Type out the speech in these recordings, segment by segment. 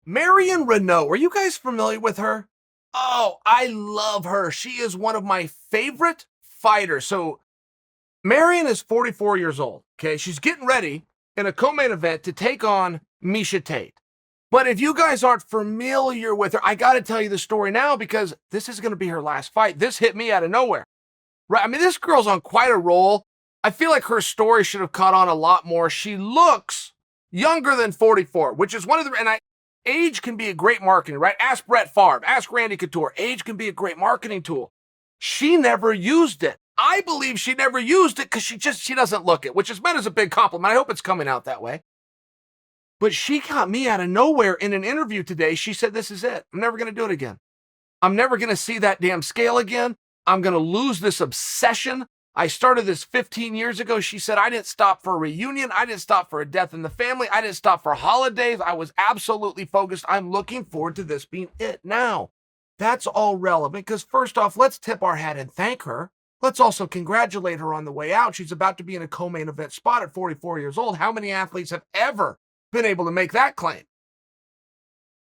Marion Renault, are you guys familiar with her? Oh, I love her. She is one of my favorite fighters. So Marion is 44 years old, okay? She's getting ready in a co-main event to take on Miesha Tate. But if you guys aren't familiar with her, I got to tell you the story now because this is going to be her last fight. This hit me out of nowhere. Right? I mean, this girl's on quite a roll. I feel like her story should have caught on a lot more. She looks younger than 44, which is one of the, age can be a great marketing, right? Ask Brett Favre, ask Randy Couture. Age can be a great marketing tool. She never used it. I believe she never used it because she doesn't look it, which is meant as a big compliment. I hope it's coming out that way. But she got me out of nowhere in an interview today. She said, this is it. I'm never going to do it again. I'm never going to see that damn scale again. I'm going to lose this obsession. I started this 15 years ago. She said, I didn't stop for a reunion. I didn't stop for a death in the family. I didn't stop for holidays. I was absolutely focused. I'm looking forward to this being it now. That's all relevant because first off, let's tip our hat and thank her. Let's also congratulate her on the way out. She's about to be in a co-main event spot at 44 years old. How many athletes have ever been able to make that claim?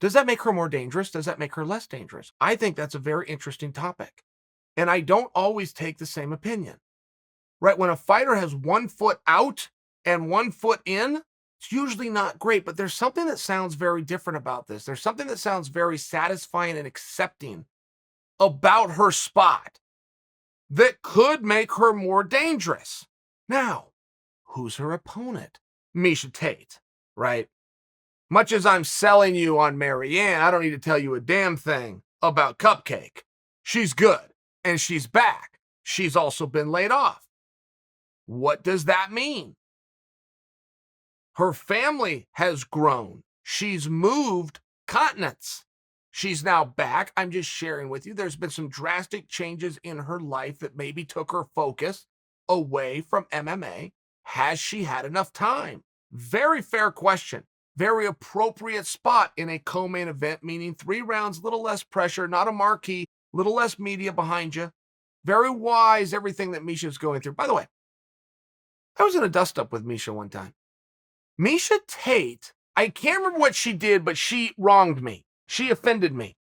Does that make her more dangerous? Does that make her less dangerous? I think that's a very interesting topic. And I don't always take the same opinion. Right? When a fighter has 1 foot out and 1 foot in, it's usually not great, but there's something that sounds very different about this. There's something that sounds very satisfying and accepting about her spot that could make her more dangerous. Now, who's her opponent? Miesha Tate, right? Much as I'm selling you on Marianne, I don't need to tell you a damn thing about Cupcake. She's good, and she's back. She's also been laid off. What does that mean? Her family has grown. She's moved continents. She's now back. I'm just sharing with you. There's been some drastic changes in her life that maybe took her focus away from MMA. Has she had enough time? Very fair question. Very appropriate spot in a co-main event, meaning 3 rounds, little less pressure, not a marquee, little less media behind you. Very wise, everything that Miesha's going through. By the way, I was in a dust-up with Miesha one time. Miesha Tate, I can't remember what she did, but she wronged me. She offended me.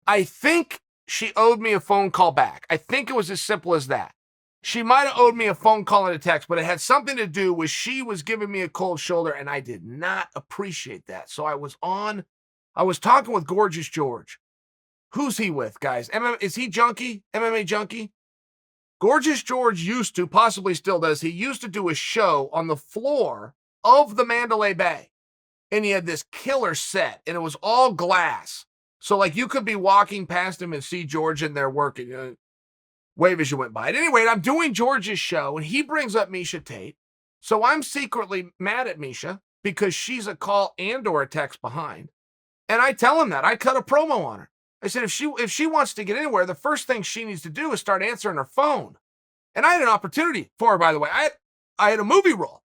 I think she owed me a phone call back. I think it was as simple as that. She might have owed me a phone call and a text, but it had something to do with she was giving me a cold shoulder, and I did not appreciate that. So I was talking with Gorgeous George. Who's he with, guys? Is he junkie? MMA junkie? Gorgeous George used to, possibly still does, he used to do a show on the floor of the Mandalay Bay. And he had this killer set, and it was all glass. So, like, you could be walking past him and see George in there working. Wave as you went by. At any rate, I'm doing George's show, and he brings up Miesha Tate. So I'm secretly mad at Miesha because she's a call and or a text behind. And I tell him that. I cut a promo on her. I said, if she wants to get anywhere, the first thing she needs to do is start answering her phone. And I had an opportunity for her, by the way. I had a movie role.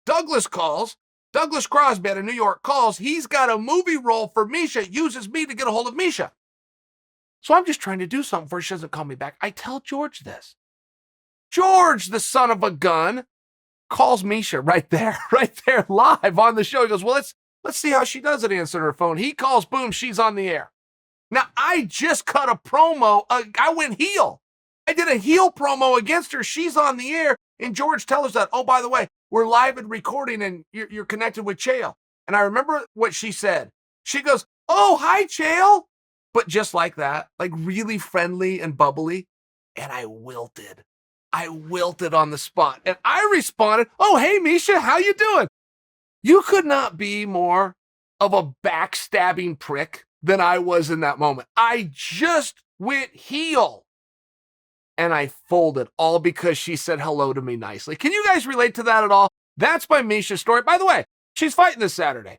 Douglas calls. Douglas Crosby out of New York calls. He's got a movie role for Miesha. Uses me to get a hold of Miesha. So I'm just trying to do something for her. She doesn't call me back. I tell George this. George, the son of a gun, calls Miesha right there live on the show. He goes, well, let's see how she does it answering her phone. He calls, boom, she's on the air. Now, I just cut a promo. I went heel. I did a heel promo against her. She's on the air. And George tells us that, oh, by the way, we're live and recording and you're connected with Chael. And I remember what she said. She goes, oh, hi, Chael. But just like that, like really friendly and bubbly. And I wilted. I wilted on the spot. And I responded, oh, hey, Miesha, how you doing? You could not be more of a backstabbing prick than I was in that moment. I just went heel. And I folded, all because she said hello to me nicely. Can you guys relate to that at all? That's my Miesha story. By the way, she's fighting this Saturday.